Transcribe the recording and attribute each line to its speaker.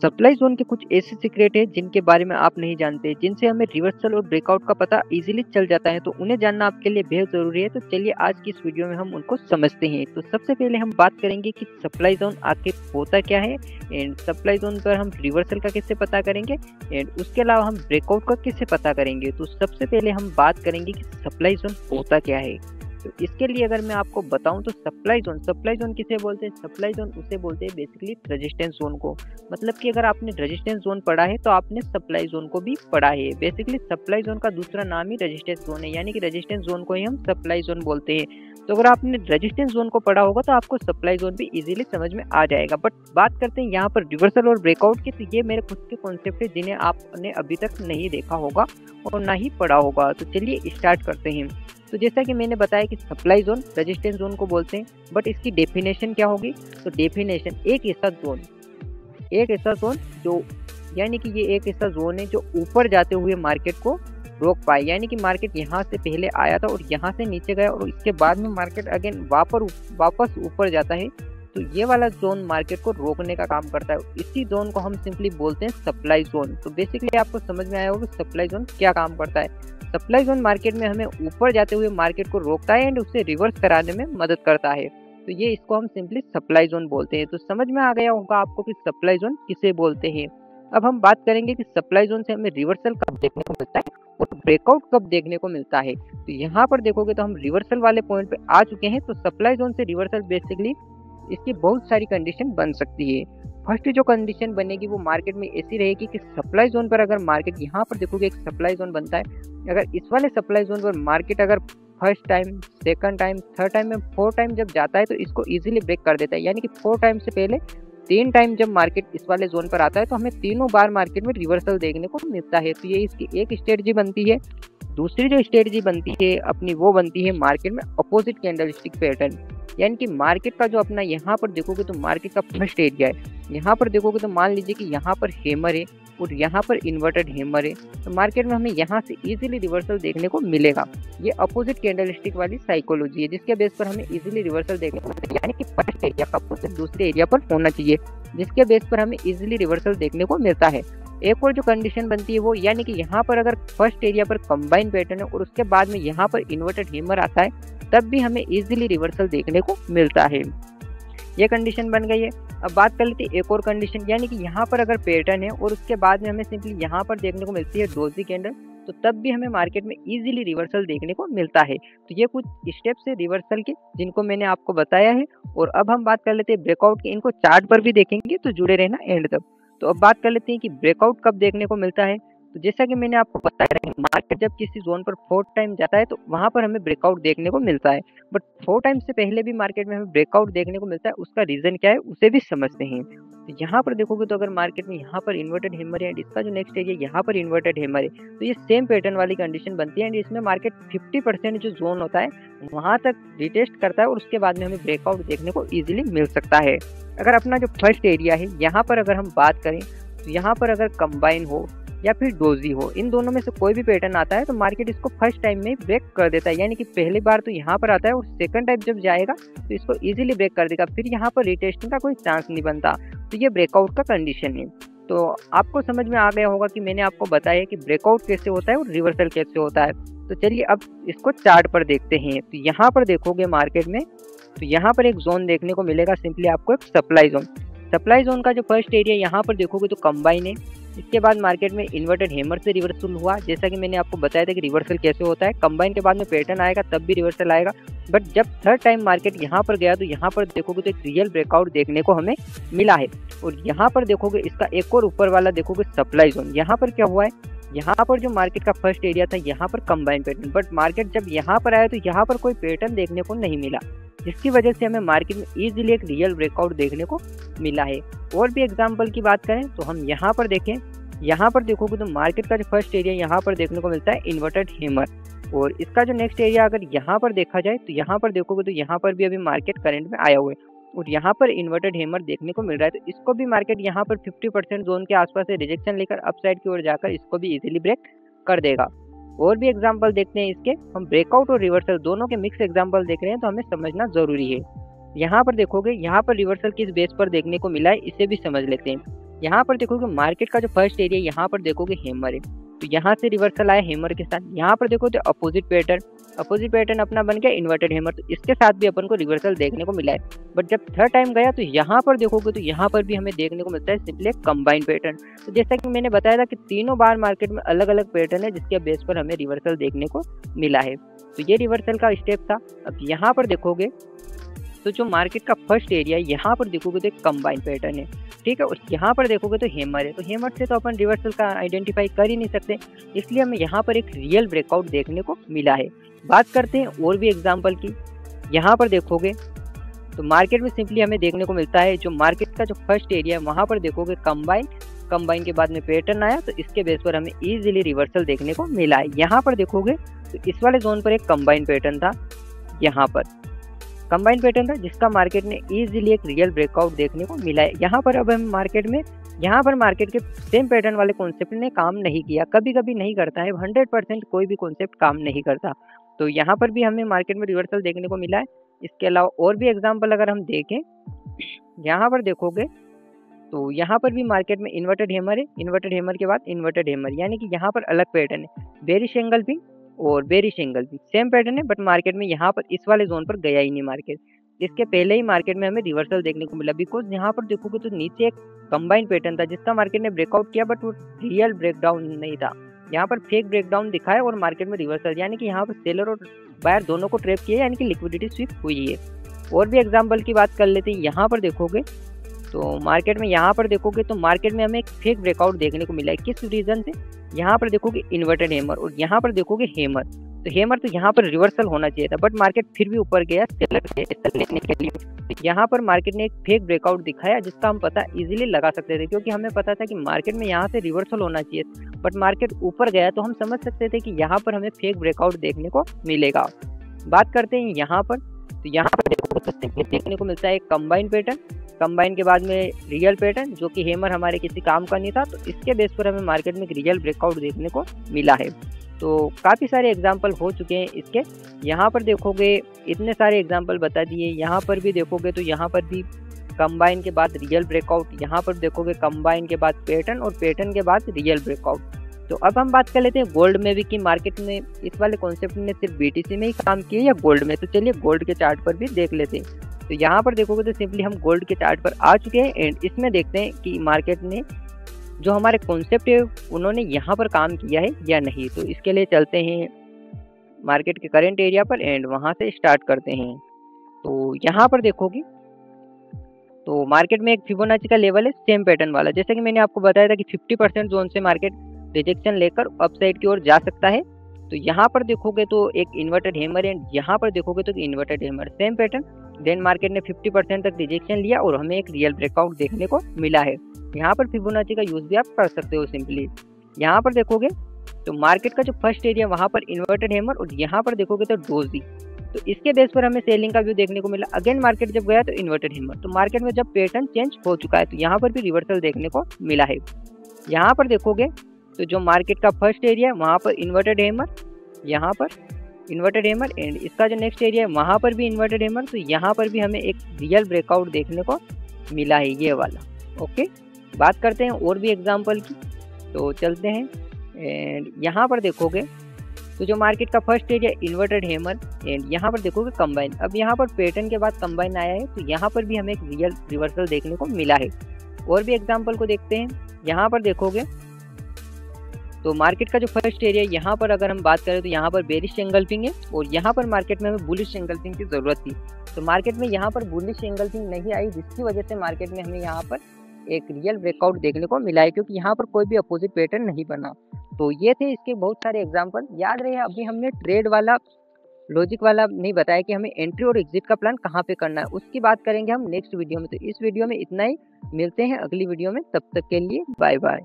Speaker 1: Supply zone के कुछ ऐसे सीक्रेट है जिनके बारे में आप नहीं जानते, जिनसे हमें रिवर्सल और ब्रेकआउट का पता इजीली चल जाता है, तो उन्हें जानना आपके लिए बेहद जरूरी है। तो चलिए आज की इस वीडियो में हम उनको समझते हैं। तो सबसे पहले हम बात करेंगे कि सप्लाई जोन आखिर होता क्या है, एंड सप्लाई जोन पर हम रिवर्सल का कैसे पता करेंगे, एंड उसके अलावा हम ब्रेकआउट का कैसे पता करेंगे। तो सबसे पहले हम बात करेंगे कि सप्लाई जोन होता क्या है। तो इसके लिए अगर मैं आपको बताऊं तो सप्लाई जोन किसे बोलते हैं? सप्लाई जोन उसे बोलते हैं बेसिकली रेजिस्टेंस जोन को। मतलब कि अगर आपने रेजिस्टेंस जोन पढ़ा है तो आपने सप्लाई जोन को भी पढ़ा है। बेसिकली सप्लाई जोन का दूसरा नाम ही रेजिस्टेंस जोन है, यानी कि रेजिस्टेंस जोन को ही हम सप्लाई जोन बोलते हैं। तो अगर आपने रेजिस्टेंस जोन को पढ़ा होगा तो आपको सप्लाई जोन भी इजीली समझ में आ जाएगा। बट बात करते हैं यहाँ पर रिवर्सल और ब्रेकआउट की, तो ये मेरे खुद के कॉन्सेप्ट है जिन्हें आपने अभी तक नहीं देखा होगा और ना ही पढ़ा होगा। तो चलिए स्टार्ट करते हैं। तो जैसा कि मैंने बताया कि सप्लाई जोन रेजिस्टेंस जोन को बोलते हैं, बट इसकी डेफिनेशन क्या होगी? तो डेफिनेशन एक ऐसा जोन जो, यानी कि ये एक ऐसा जोन है जो ऊपर जाते हुए मार्केट को रोक पाए। यानी कि मार्केट यहाँ से पहले आया था और यहाँ से नीचे गया और इसके बाद में मार्केट अगेन वापस ऊपर जाता है, तो ये वाला जोन मार्केट को रोकने का काम करता है। इसी जोन को हम सिंपली बोलते हैं सप्लाई जोन। तो बेसिकली आपको समझ में आया होगा सप्लाई जोन क्या काम करता है। सप्लाई जोन मार्केट में हमें ऊपर जाते हुए मार्केट को रोकता है एंड उसे रिवर्स कराने में मदद करता है। तो ये इसको हम सिंपली सप्लाई जोन बोलते हैं। तो समझ में आ गया होगा आपको कि सप्लाई जोन किसे बोलते हैं। अब हम बात करेंगे कि सप्लाई जोन से हमें रिवर्सल कब देखने को मिलता है और ब्रेकआउट कब देखने को मिलता है। तो यहाँ पर देखोगे तो हम रिवर्सल वाले पॉइंट पे आ चुके हैं। तो सप्लाई जोन से रिवर्सल बेसिकली इसकी बहुत सारी कंडीशन बन सकती है। फर्स्ट जो कंडीशन बनेगी वो मार्केट में ऐसी रहेगी कि सप्लाई जोन पर अगर मार्केट, यहाँ पर देखोगे एक सप्लाई जोन बनता है, अगर इस वाले सप्लाई जोन पर मार्केट अगर first time, second time, third time में 4 टाइम जब जाता है तो इसको इजीली ब्रेक कर देता है। यानी कि 4 टाइम से पहले 3 टाइम जब मार्केट इस वाले जोन पर आता है तो हमें तीनों बार मार्केट में रिवर्सल देखने को मिलता है। तो ये इसकी एक स्ट्रेटजी बनती है। दूसरी जो स्ट्रेटजी बनती है अपनी, वो बनती है मार्केट में अपोजिट कैंडलस्टिक पैटर्न। यानी कि मार्केट का जो अपना, यहाँ पर देखोगे तो मार्केट का फर्स्ट एरिया है, यहाँ पर देखोगे तो मान लीजिए कि यहाँ पर हेमर है और यहाँ पर इन्वर्टेड हेमर है, तो मार्केट में हमें यहाँ से इजीली रिवर्सल देखने को मिलेगा। ये अपोजिट कैंडलस्टिक वाली साइकोलॉजी है जिसके बेस पर हमें इजीली रिवर्सल देखने को मिलेगा। यानी कि फर्स्ट एरिया का अपोजिट दूसरे एरिया पर होना चाहिए जिसके बेस पर हमें इजीली रिवर्सल देखने को मिलता है। एक और जो कंडीशन बनती है वो, यानी कि यहाँ पर अगर फर्स्ट एरिया पर कंबाइन पैटर्न है और उसके बाद में यहाँ पर इन्वर्टेड हेमर आता है, तब भी हमें इजीली रिवर्सल देखने को मिलता है। ये कंडीशन बन गई है। अब बात कर लेते हैं एक और कंडीशन, यानी कि यहाँ पर अगर पैटर्न है और उसके बाद में हमें सिंपली यहाँ पर देखने को मिलती है डोजी कैंडल, तो तब भी हमें मार्केट में इजीली रिवर्सल देखने को मिलता है। तो ये कुछ स्टेप्स है रिवर्सल के जिनको मैंने आपको बताया है। और अब हम बात कर लेते हैं ब्रेकआउट के। इनको चार्ट पर भी देखेंगे तो जुड़े रहना एंड तक। तो अब बात कर लेते हैं कि ब्रेकआउट कब देखने को मिलता है। तो जैसा कि मैंने आपको बताया कि मार्केट जब किसी जोन पर 4 टाइम जाता है तो वहां पर हमें ब्रेकआउट देखने को मिलता है। बट 4 टाइम से पहले भी मार्केट में हमें ब्रेकआउट देखने को मिलता है, उसका रीजन क्या है उसे भी समझते हैं। तो यहाँ पर देखोगे तो अगर मार्केट में यहाँ पर इन्वर्टेड हेमर है एंड इसका जो नेक्स्ट एरिया यहाँ पर इन्वर्टेड हेमर है, तो ये सेम पैटर्न वाली कंडीशन बनती है एंड इसमें मार्केट 50% जो जोन होता है वहां तक रिटेस्ट करता है और उसके बाद में हमें ब्रेकआउट देखने को इजीली मिल सकता है। अगर अपना जो फर्स्ट एरिया है यहाँ पर अगर हम बात करें तो यहाँ पर अगर कंबाइन हो या फिर डोजी हो, इन दोनों में से कोई भी पैटर्न आता है तो मार्केट इसको फर्स्ट टाइम में ब्रेक कर देता है। यानी कि पहली बार तो यहाँ पर आता है और सेकंड टाइम जब जाएगा तो इसको इजीली ब्रेक कर देगा, फिर यहाँ पर रिटेस्टिंग का कोई चांस नहीं बनता। तो ये ब्रेकआउट का कंडीशन है। तो आपको समझ में आ गया होगा कि मैंने आपको बताया कि ब्रेकआउट कैसे होता है और रिवर्सल कैसे होता है। तो चलिए अब इसको चार्ट पर देखते हैं। तो यहाँ पर देखोगे मार्केट में, तो यहाँ पर एक जोन देखने को मिलेगा, सिंपली आपको एक सप्लाई जोन। सप्लाई जोन का जो फर्स्ट एरिया यहाँ पर देखोगे तो कंबाइन है। इसके बाद मार्केट में इन्वर्टेड हेमर से रिवर्सल हुआ, जैसा कि मैंने आपको बताया था कि रिवर्सल कैसे होता है। कंबाइन के बाद में पैटर्न आएगा तब भी रिवर्सल आएगा। बट जब थर्ड टाइम मार्केट यहाँ पर गया तो यहाँ पर देखोगे तो एक रियल ब्रेकआउट देखने को हमें मिला है। और यहाँ पर देखोगे इसका एक और ऊपर वाला देखोगे सप्लाई जोन। यहाँ पर क्या हुआ है, यहाँ पर जो मार्केट का फर्स्ट एरिया था यहाँ पर कंबाइन पैटर्न, बट मार्केट जब यहाँ पर आया तो यहाँ पर कोई पैटर्न देखने को नहीं मिला, जिसकी वजह से हमें मार्केट में इजीली एक रियल ब्रेकआउट देखने को मिला है। और भी एग्जांपल की बात करें तो हम यहाँ पर देखें, यहाँ पर देखोगे तो मार्केट का जो फर्स्ट एरिया यहाँ पर देखने को मिलता है इन्वर्टेड हेमर, और इसका जो नेक्स्ट एरिया अगर यहाँ पर देखा जाए तो यहाँ पर देखोगे तो यहाँ पर भी अभी मार्केट करंट में आया हुआ है और यहाँ पर इन्वर्टेड हेमर देखने को मिल रहा है। तो इसको भी मार्केट यहाँ पर 50% जोन के आसपास से रिजेक्शन लेकर अपसाइड की ओर जाकर इसको भी इजीली ब्रेक कर देगा। और भी एग्जांपल देखते हैं इसके। हम ब्रेकआउट और रिवर्सल दोनों के मिक्स एग्जांपल देख रहे हैं तो हमें समझना जरूरी है। यहाँ पर देखोगे, यहाँ पर रिवर्सल किस बेस पर देखने को मिला है इसे भी समझ लेते हैं। यहाँ पर देखोगे मार्केट का जो फर्स्ट एरिया यहाँ पर देखोगे हैमर है, तो यहाँ से रिवर्सल आया हैमर के साथ। यहाँ पर देखो तो अपोजिट पैटर्न अपना बन गया इन्वर्टेड हैमर, तो इसके साथ भी अपन को रिवर्सल देखने को मिला है। बट जब थर्ड टाइम गया तो यहाँ पर देखोगे तो यहाँ पर भी हमें देखने को मिलता है सिंपली कंबाइन पैटर्न। तो जैसा कि मैंने बताया था कि तीनों बार मार्केट में अलग अलग पैटर्न है जिसके बेस पर हमें रिवर्सल देखने को मिला है। तो ये रिवर्सल का स्टेप था। अब यहाँ पर देखोगे तो जो मार्केट का फर्स्ट एरिया है यहाँ पर देखोगे तो एक कंबाइन पैटर्न है, ठीक है। और यहाँ पर देखोगे तो हैमर है, तो हैमर से तो अपन रिवर्सल का आइडेंटिफाई कर ही नहीं सकते, इसलिए हमें यहाँ पर एक रियल ब्रेकआउट देखने को मिला है। बात करते हैं और भी एग्जांपल की। यहाँ पर देखोगे तो मार्केट में सिंपली हमें देखने को मिलता है जो मार्केट का जो फर्स्ट एरिया है वहाँ पर देखोगे कंबाइन के बाद में पैटर्न आया, तो इसके बेस पर हमें इजीली रिवर्सल देखने को मिला है। यहाँ पर देखोगे तो इस वाले जोन पर एक कंबाइन पैटर्न था, यहाँ पर कंबाइन पैटर्न था जिसका मार्केट ने इजीली एक रियल ब्रेकआउट देखने को मिला है। यहाँ पर अब हम मार्केट के सेम पैटर्न वाले कॉन्सेप्ट ने काम नहीं किया, कभी कभी नहीं करता है, 100% कोई भी कॉन्सेप्ट काम नहीं करता। तो यहाँ पर भी हमें मार्केट में रिवर्सल देखने को मिला है। इसके अलावा और भी एग्जाम्पल अगर हम देखें, यहाँ पर देखोगे तो यहाँ पर भी मार्केट में इन्वर्टेड हैमर है, इन्वर्टेड हैमर के बाद इन्वर्टेड हैमर, यानी कि यहाँ पर अलग पैटर्न है, बेरिश एंगल भी और बेरिश एंगल भी सेम पैटर्न है, बट मार्केट में यहाँ पर इस वाले जोन पर गया ही नहीं मार्केट। इसके पहले ही मार्केट में हमें रिवर्सल देखने को मिला, बिकॉज यहाँ पर देखोगे तो नीचे एक कंबाइन पैटर्न था जिसका मार्केट ने ब्रेकआउट किया, बट वो रियल ब्रेकडाउन नहीं था। यहाँ पर फेक ब्रेकडाउन दिखाया और मार्केट में रिवर्सल, यानी कि यहाँ पर सेलर और बायर दोनों को ट्रैप किया, यानी कि लिक्विडिटी स्वीप हुई है। और भी एग्जाम्पल की बात कर लेते हैं। यहाँ पर देखोगे तो मार्केट में मार्केट में हमें एक फेक ब्रेकआउट देखने को मिला है। किस रीजन से? यहाँ पर देखोगे इन्वर्टेड हैमर और यहाँ पर देखोगे हैमर, तो हैमर तो यहाँ पर रिवर्सल होना चाहिए था, बट मार्केट फिर भी ऊपर गया सेलर लेने के लिए। तो यहाँ पर मार्केट ने एक फेक ब्रेकआउट दिखाया जिसका हम पता इजीली लगा सकते थे, क्योंकि हमें पता था कि मार्केट में यहाँ से रिवर्सल होना चाहिए, बट मार्केट ऊपर गया तो हम समझ सकते थे कि यहाँ पर हमें फेक ब्रेकआउट देखने को मिलेगा। बात करते हैं यहाँ पर, तो यहाँ पर देखने को मिलता है कंबाइन पैटर्न, कंबाइन के बाद में रियल पैटर्न, जो कि हैमर हमारे किसी काम का नहीं था, तो इसके बेस पर हमें मार्केट में एक रियल ब्रेकआउट देखने को मिला है। तो काफ़ी सारे एग्जाम्पल हो चुके हैं इसके। यहाँ पर देखोगे इतने सारे एग्जाम्पल बता दिए। यहाँ पर भी देखोगे तो यहाँ पर भी कंबाइन के बाद रियल ब्रेकआउट, यहाँ पर देखोगे कंबाइन के बाद पैटर्न और पैटर्न के बाद रियल ब्रेकआउट। तो अब हम बात कर लेते हैं गोल्ड में भी कि मार्केट में इस वाले कॉन्सेप्ट ने सिर्फ बीटीसी में ही काम किया या गोल्ड में। तो चलिए गोल्ड के चार्ट पर भी देख लेते हैं। तो यहाँ पर देखोगे तो सिंपली हम गोल्ड के चार्ट पर आ चुके हैं एंड इसमें देखते हैं कि मार्केट ने जो हमारे कॉन्सेप्ट है उन्होंने यहाँ पर काम किया है या नहीं। तो इसके लिए चलते हैं मार्केट के करंट एरिया पर एंड वहाँ से स्टार्ट करते हैं। तो यहाँ पर देखोगे तो मार्केट में एक फिबोनाची का लेवल है सेम पैटर्न वाला, जैसे कि मैंने आपको बताया था कि 50% जोन से मार्केट रिजेक्शन लेकर अपसाइड की ओर जा सकता है। तो यहाँ पर देखोगे तो एक इन्वर्टेड हैमर एंड यहाँ पर देखोगे तो inverted hammer, same pattern. Then market ने 50% तक रिजेक्शन लिया और हमें एक रियल ब्रेकआउट देखने को मिला है। यहाँ पर फिबोनाची का यूज भी आप कर सकते हो सिंपली। यहाँ पर देखोगे तो मार्केट का जो फर्स्ट एरिया वहाँ पर इन्वर्टेड हैमर और यहाँ पर देखोगे तो डोजी, तो इसके बेस पर हमें सेलिंग का व्यू देखने को मिला। अगेन मार्केट जब गया तो इन्वर्टेड हैमर, तो मार्केट में जब पैटर्न चेंज हो चुका है तो यहाँ पर भी रिवर्सल देखने को मिला है। यहाँ पर देखोगे तो जो मार्केट का फर्स्ट एरिया है वहाँ पर इन्वर्टेड हैमर, यहाँ पर इन्वर्टेड हैमर एंड इसका जो नेक्स्ट एरिया है वहाँ पर भी इन्वर्टेड हैमर, तो यहाँ पर भी हमें एक रियल ब्रेकआउट देखने को मिला है ये वाला। ओके, बात करते हैं और भी एग्जांपल की। तो चलते हैं एंड यहाँ पर देखोगे तो जो मार्केट का first area inverted hammer and यहाँ पर देखोगे कंबाइन। अब यहाँ पर पैटर्न के बाद कंबाइन आया है, तो यहाँ पर भी हमें एक रियल रिवर्सल देखने को मिला है। और भी एग्जांपल को देखते हैं। यहाँ पर देखोगे तो मार्केट का जो फर्स्ट एरिया यहाँ पर अगर हम बात करें तो यहाँ पर बेरिश एंगल्फिंग है और यहाँ पर मार्केट में हमें बुलिश एंगल्फिंग की ज़रूरत थी। तो मार्केट में यहाँ पर बुलिश एंगल्फिंग नहीं आई, जिसकी वजह से मार्केट में हमें यहाँ पर एक रियल ब्रेकआउट देखने को मिला है, क्योंकि यहाँ पर कोई भी अपोजिट पैटर्न नहीं बना। तो ये थे इसके बहुत सारे एग्जाम्पल। याद रहे अभी हमने ट्रेड वाला लॉजिक वाला नहीं बताया कि हमें एंट्री और एग्जिट का प्लान कहाँ पे करना है, उसकी बात करेंगे हम नेक्स्ट वीडियो में। तो इस वीडियो में इतना ही, मिलते हैं अगली वीडियो में, तब तक के लिए बाय बाय।